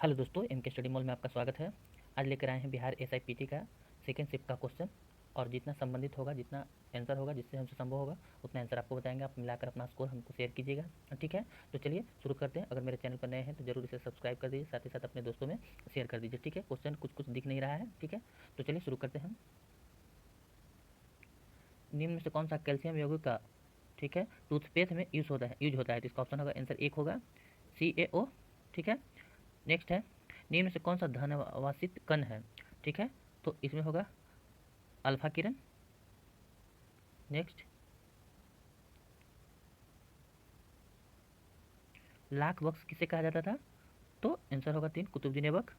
Hello दोस्तों, M के study mall में आपका स्वागत है। आज लेकर आए हैं बिहार एसआईपीटी का सेकेंड शिफ्ट का क्वेश्चन, और जितना संबंधित होगा, जितना आंसर होगा, जिससे हमसे संभव होगा उतना आंसर आपको बताएंगे। आप मिलाकर अपना स्कोर हमको शेयर कीजिएगा, ठीक है। तो चलिए शुरू करते हैं। अगर मेरे चैनल पर नए हैं तो जरूर इसे सब्सक्राइब कर दीजिए, साथ ही साथ अपने दोस्तों में शेयर कर दीजिए, ठीक है। क्वेश्चन कुछ कुछ दिख नहीं रहा है, ठीक है। तो चलिए शुरू करते हैं। निम्न में से कौन सा कैल्शियम यौगिक का, ठीक है, टूथपेस्ट में यूज होता है। तो इसका ऑप्शन होगा, आंसर एक होगा CaO, ठीक है। नेक्स्ट है, निम्न में से कौन सा धनवासित कण है, ठीक है। तो इसमें होगा अल्फा किरण। नेक्स्ट, लाख बक्स किसे कहा जाता था? तो आंसर होगा 3, कुतुबुद्दीन ऐबक।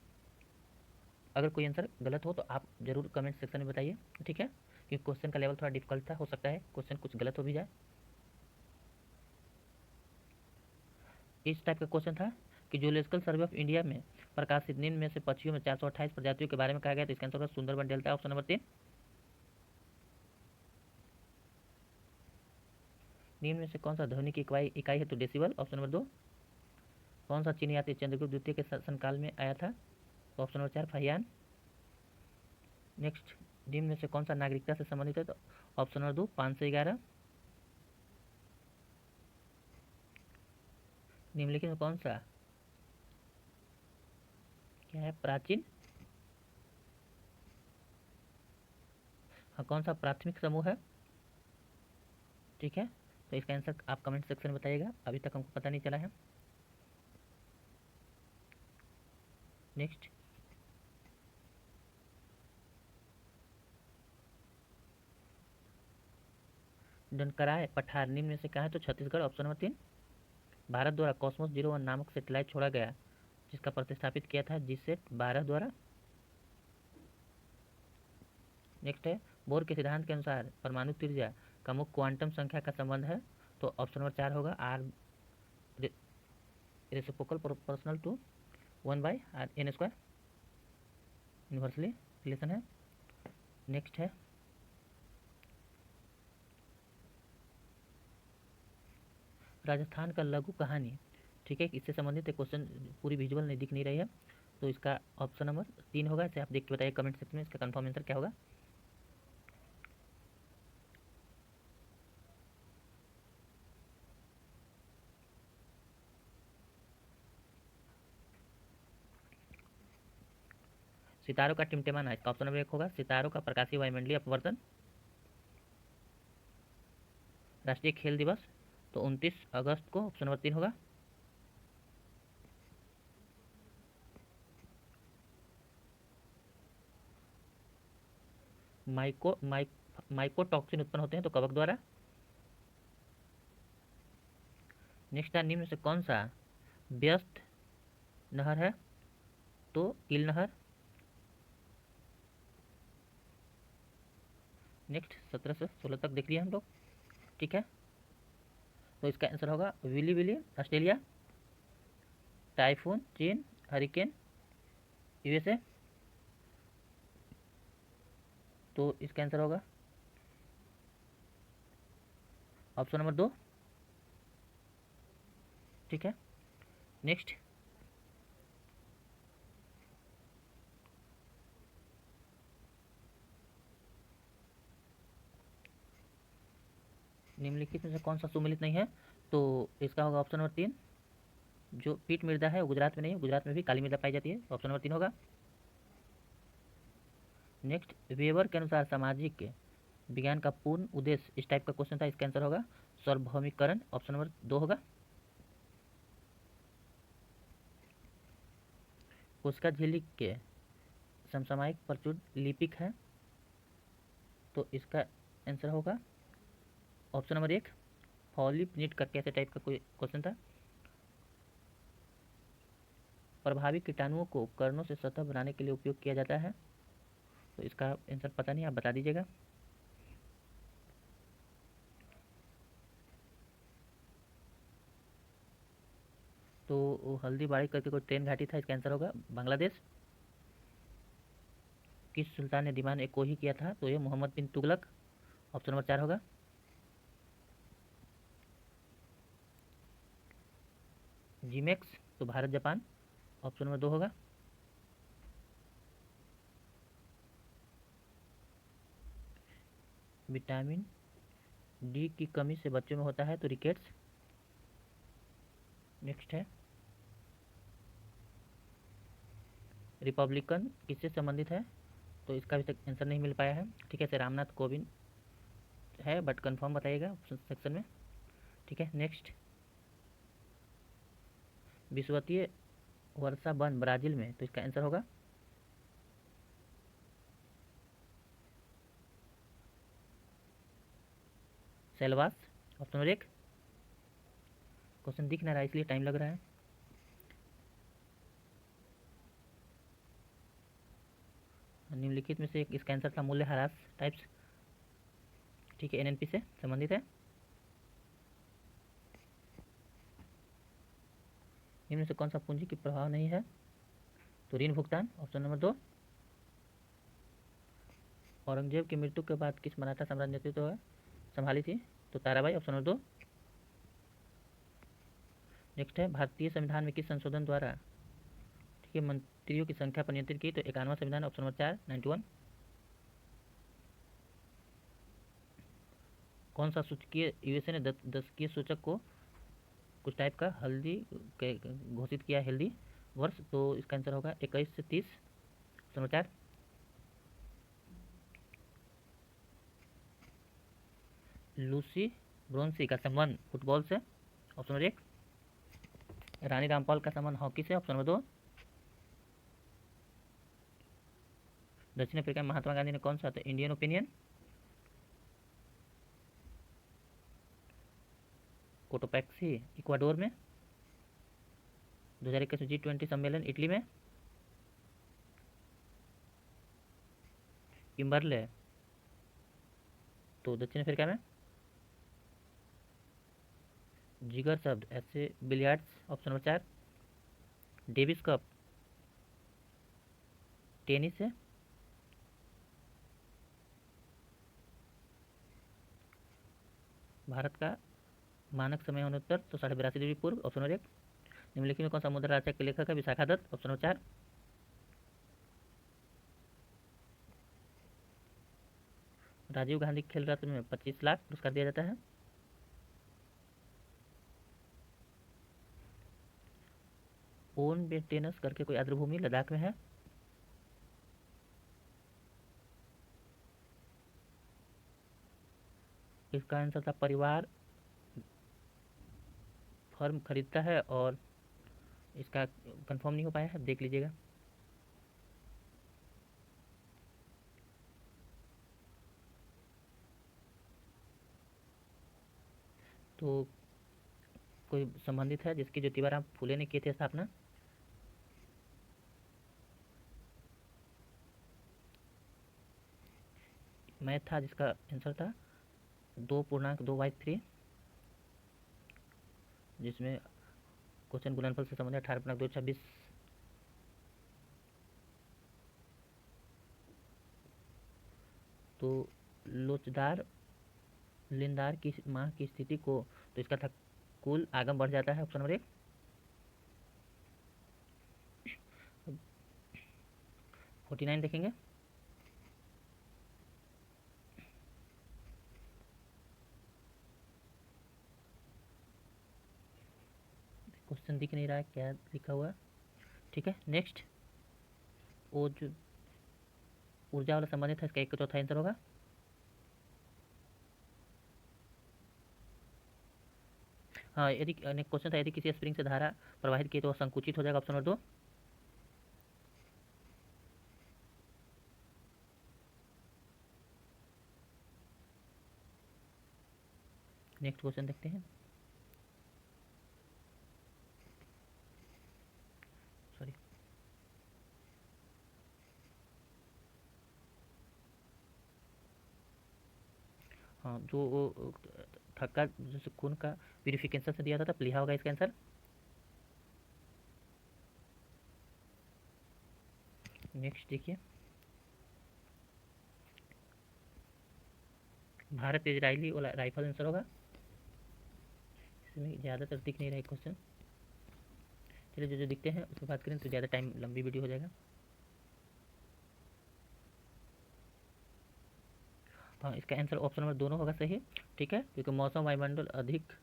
अगर कोई आंसर गलत हो तो आप जरूर कमेंट सेक्शन में बताइए, ठीक है, क्योंकि क्वेश्चन का लेवल थोड़ा डिफिकल्ट था, हो सकता है क्वेश्चन कुछ गलत हो भी जाए। इस टाइप का क्वेश्चन था कि जूलॉजिकल सर्वे ऑफ इंडिया में प्रकाशित निम्न में से पक्षियों में 428 प्रजातियों के बारे में कहा गया। तो इसका आंसर होगा सुंदरबन डेल्टा, ऑप्शन नंबर 3। निम्न में से कौन सा ध्वनि की इकाई है? तो डेसिबल, ऑप्शन नंबर 2। कौन सा चीनी यात्री चंद्रगुप्त द्वितीय के शासनकाल में आया था? तो ऑप्शन नंबर 4, फाहियान। नेक्स्ट, निम्न में से कौन सा नागरिकता से संबंधित है? तो ऑप्शन नंबर 2, 5 से 11। निम्नलिखित में कौन सा क्या है? प्राचीन, हाँ, कौन सा प्राथमिक समूह है, ठीक है। तो इसका आंसर आप कमेंट सेक्शन में बताइएगा, अभी तक हमको पता नहीं चला है। नेक्स्ट, डनकराय पठार निम्न में से कहा है? तो छत्तीसगढ़, ऑप्शन नंबर 3। भारत द्वारा कॉस्मोस 01 नामक सैटेलाइट छोड़ा गया, जिसका प्रतिस्थापित किया था जीसैट 12 द्वारा। नेक्स्ट है, बोर के सिद्धांत के अनुसार परमाणु त्रिज्या का मुख्य क्वांटम संख्या का संबंध है। तो ऑप्शन नंबर 4 होगा are reciprocal proportional to 1/n², universally relation है। नेक्स्ट है, राजस्थान का लघु कहानी, ठीक है, इससे संबंधित एक क्वेश्चन, पूरी विजुअल नहीं दिख नहीं रही है। तो इसका ऑप्शन नंबर 3 होगा। इसे आप देख के बताइए कमेंट सेक्शन में इसका कंफर्म आंसर क्या होगा। सितारों का टिमटिमाना, इसका ऑप्शन नंबर 1 होगा सितारों का प्रकाशीय वायुमंडलीय अपवर्तन। राष्ट्रीय खेल दिवस, तो 29 अगस्त को, ऑप्शन नंबर 3 होगा। माइकोटॉक्सिन उत्पन्न होते हैं तो कवक द्वारा। नेक्स्ट, निम्न में से कौन सा व्यस्त नहर है? तो ईल नहर। नेक्स्ट, 17 से 16 तक देख लिया हम लोग, ठीक है। तो इसका आंसर होगा विली विली, ऑस्ट्रेलिया। टाइफून, चीन। Hurricane, USA। तो इसका आंसर होगा ऑप्शन नंबर 2, ठीक है। नेक्स्ट, निम्नलिखित में से कौन सा सुमेलित नहीं है? तो इसका होगा ऑप्शन नंबर 3, जो पीट मृदा है वो गुजरात में नहीं है, गुजरात में भी काली मृदा पाई जाती है, ऑप्शन नंबर 3 होगा। नेक्स्ट, वेबर के अनुसार सामाजिक विज्ञान का पूर्ण उद्देश्य, इस टाइप का क्वेश्चन था, इसका आंसर होगा सार्वभौमिकरण, ऑप्शन नंबर 2 होगा। कोशिका झिल्ली के समसामयिक प्रचुर लिपिक है, तो इसका आंसर होगा ऑप्शन नंबर 1, फॉलिप नीट करके ऐसे टाइप का कोई क्वेश्चन था। प्रभावी कीटाणुओं को कर्णों से सतह बनाने के लिए उपयोग किया जाता है, तो इसका आंसर पता नहीं, आप बता दीजिएगा। तो हल्दीबाड़ी करके कोई ट्रेन घाटी था, इसका आंसर होगा बांग्लादेश। किस सुल्तान ने दीवान एक कोही किया था? तो ये मोहम्मद बिन तुगलक, ऑप्शन नंबर 4 होगा। जिमेक्स, तो भारत जापान, ऑप्शन नंबर 2 होगा। विटामिन डी की कमी से बच्चों में होता है तो रिकेट्स। नेक्स्ट है रिपब्लिकन किससे संबंधित है, तो इसका अभी तक आंसर नहीं मिल पाया है। ठीक है, रामनाथ कोविंद है, बट कंफर्म बताइएगा ऑप्शन सेक्शन में। ठीक है, नेक्स्ट विश्ववीय वर्षा वन ब्राज़ील में, तो इसका आंसर होगा सेल्वास। Option number 1। क्वेश्चन दिख नहीं रहा है इसलिए टाइम लग रहा है। निम्नलिखित में से इसका आंसर था मूल्यह्रास टाइप्स। ठीक है, एनएनपी से संबंधित है। इनमें से कौन सा पूंजी की प्रभाव नहीं है, तो ऋण भुगतान। Option number 2। औरंगजेब की मृत्यु के बाद किस मराठा साम्राज्य नेतृत्व संभाली थी, तो ताराबाई। Option number 2। नेक्स्ट है भारतीय संविधान में किस संशोधन द्वारा ठीक है मंत्रियों की संख्या पर नियंत्रित की, तो 51वां संविधान। Option number 4 91। कौन सा सूचकीय यूएसए ने दशकीय सूचक को कुछ टाइप का हल्दी घोषित किया हेल्दी वर्ष, तो इसका आंसर होगा 21 से 30। Option number 4। लूसी ब्रोंसी का संबंध फुटबॉल से। Option number 1। रानी रामपाल का संबंध हॉकी से। Option number 2। दक्षिण अफ्रीका में महात्मा गांधी ने कौन सा, तो इंडियन ओपिनियन। कोटोपैक्सी इक्वाडोर में। 2021 G20 सम्मेलन इटली में। किम्बरले तो दक्षिण अफ्रीका में। जिगर शब्द ऐसे billiards. Option number 4। Davis cup tennis है। भारत का मानक समय उत्तर तो 82.5 डिग्री पूर्व। Option number 1। निम्नलिखित में कौन सा मुद्रा राजा के लेखक है, विशाखा दत्त। Option number 4। राजीव गांधी खेल रत्न में 25 लाख पुरस्कार दिया जाता है। ओन मेंटेनेंस करके कोई आर्द्रभूमि लद्दाख में है। इसका आंसर था परिवार फर्म खरीदता है, और इसका कंफर्म नहीं हो पाया है, देख लीजिएगा। तो कोई संबंधित है जिसकी ज्योतिबा फूले ने किए थे स्थापना। मैथ था जिसका आंसर था 2.2/3, जिसमें क्वेश्चन गुणनफल से संबंधित 18.226। तो लोचदार लेनदार की माह की स्थिति को, तो इसका था कुल आगम बढ़ जाता है। Option number 1। 49 देखेंगे। क्वेश्चन दिख नहीं रहा है क्या लिखा हुआ। ठीक है, नेक्स्ट वो जो ऊर्जा वाला संबंधित है, इसका 1/4 आंसर होगा। हाँ, यदि क्वेश्चन था यदि किसी स्प्रिंग से धारा प्रवाहित की तो वह संकुचित हो जाएगा। Option number 2। नेक्स्ट क्वेश्चन देखते हैं। सॉरी, हाँ जो वो थक्का जैसे खून का प्यूरिफिकेशन से दिया था, प्लीहा होगा इसका आंसर। नेक्स्ट देखिए, भारत इजरायली वाला राइफल आंसर होगा। इसमें ज़्यादातर दिख नहीं रहा है क्वेश्चन। चलिए जो जो दिखते हैं उसमें बात करें तो ज़्यादा टाइम लंबी वीडियो हो जाएगा। हाँ, इसका आंसर ऑप्शन नंबर दोनों होगा सही, ठीक है, क्योंकि मौसम वायुमंडल अधिक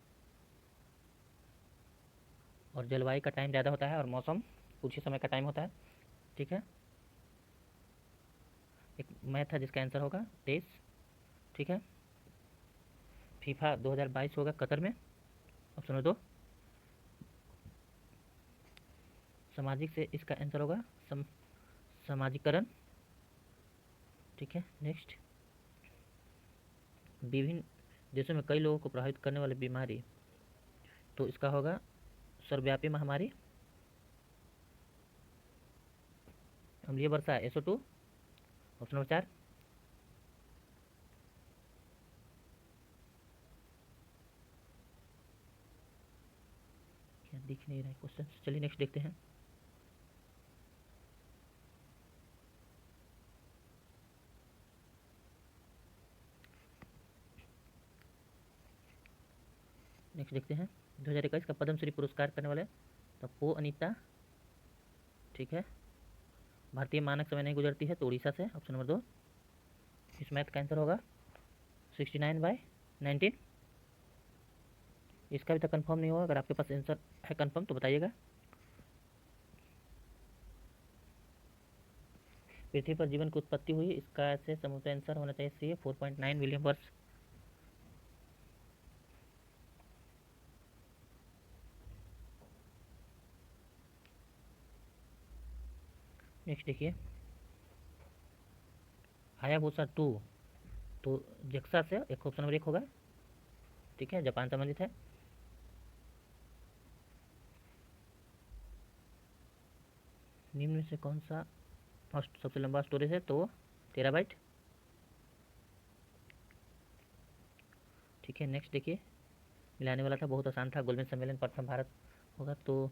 और जलवायु का टाइम ज़्यादा होता है और मौसम कुछ ही समय का टाइम होता है, ठीक है। एक मैथ है जिसका आंसर होगा 23, ठीक है। फीफा 2022 होगा कतर में, ऑप्शन नंबर 2। सामाजिक से इसका आंसर होगा सामाजिकरण, ठीक है। नेक्स्ट, विभिन्न देशों में कई लोगों को प्रभावित करने वाली बीमारी, तो इसका होगा सर्वव्यापी महामारी, अम्लीय वर्षा SO2, ऑप्शन नंबर 4। क्या दिख नहीं रहा है क्वेश्चन, चलिए नेक्स्ट देखते हैं। नेक्स्ट देखते हैं 2021 का पद्मश्री पुरस्कार करने वाले, तो पो अनीता, ठीक है। भारतीय मानक समय नहीं गुजरती है, तो उड़ीसा से, ऑप्शन नंबर 2। इस मैथ का आंसर होगा 69/19। इसका भी तो कंफर्म नहीं होगा, अगर आपके पास आंसर है कंफर्म तो बताइएगा। पृथ्वी पर जीवन की उत्पत्ति हुई, इसका ऐसे समुद्र आंसर होना चाहिए सी 4.9 मिलियन वर्ष। नेक्स्ट देखिए, हायाबुसा 2, तो जक्सा से एक ऑप्शन नंबर 1 होगा, ठीक है, जापान संबंधित है। निम्न में से कौन सा फर्स्ट सबसे लंबा स्टोरेज है, तो टेराबाइट, ठीक है। नेक्स्ट देखिए, मिलाने वाला था, बहुत आसान था, गोलमेज सम्मेलन प्रथम भारत होगा, तो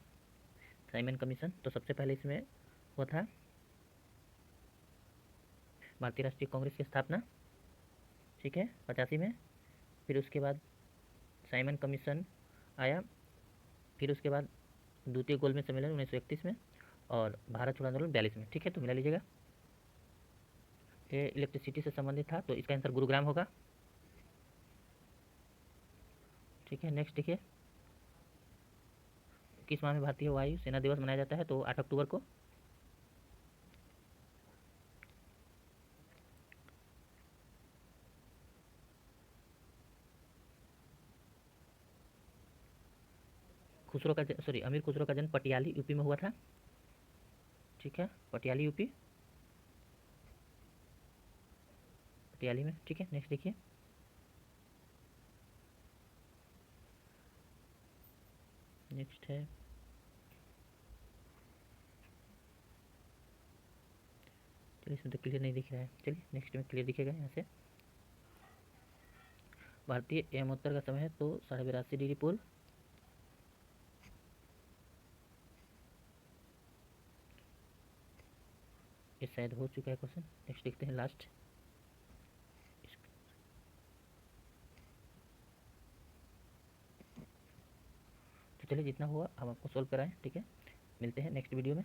साइमन कमीशन, तो सबसे पहले इसमें हुआ था भारतीय राष्ट्रीय कांग्रेस की स्थापना, ठीक है, 85 में। फिर उसके बाद साइमन कमीशन आया, फिर उसके बाद द्वितीय गोलमेज सम्मेलन 1931 में, और भारत छोड़ो आंदोलन 42 में, ठीक है। तो मिला लीजिएगा, ये इलेक्ट्रिसिटी से संबंधित था, तो इसका आंसर गुरुग्राम होगा, ठीक है। नेक्स्ट देखिए, किस माह में भारतीय वायु सेना दिवस मनाया जाता है, तो 8 अक्टूबर को। खुसरो का सॉरी अमीर खुसरो का जन्म पटियाली यूपी में हुआ था, ठीक है, पटियाली यूपी, पटियाली में, ठीक है। नेक्स्ट देखिए, नेक्स्ट है, चलिए इसमें तो क्लियर नहीं दिख रहा है, चलिए नेक्स्ट में क्लियर दिखेगा यहाँ से। भारतीय एवमोत्तर का समय है, तो 82.5 डिग्री पूर्व, ये शायद हो चुका है क्वेश्चन। नेक्स्ट देखते हैं लास्ट, तो चलिए जितना हुआ हम आपको सॉल्व कराएं, ठीक है। मिलते हैं नेक्स्ट वीडियो में।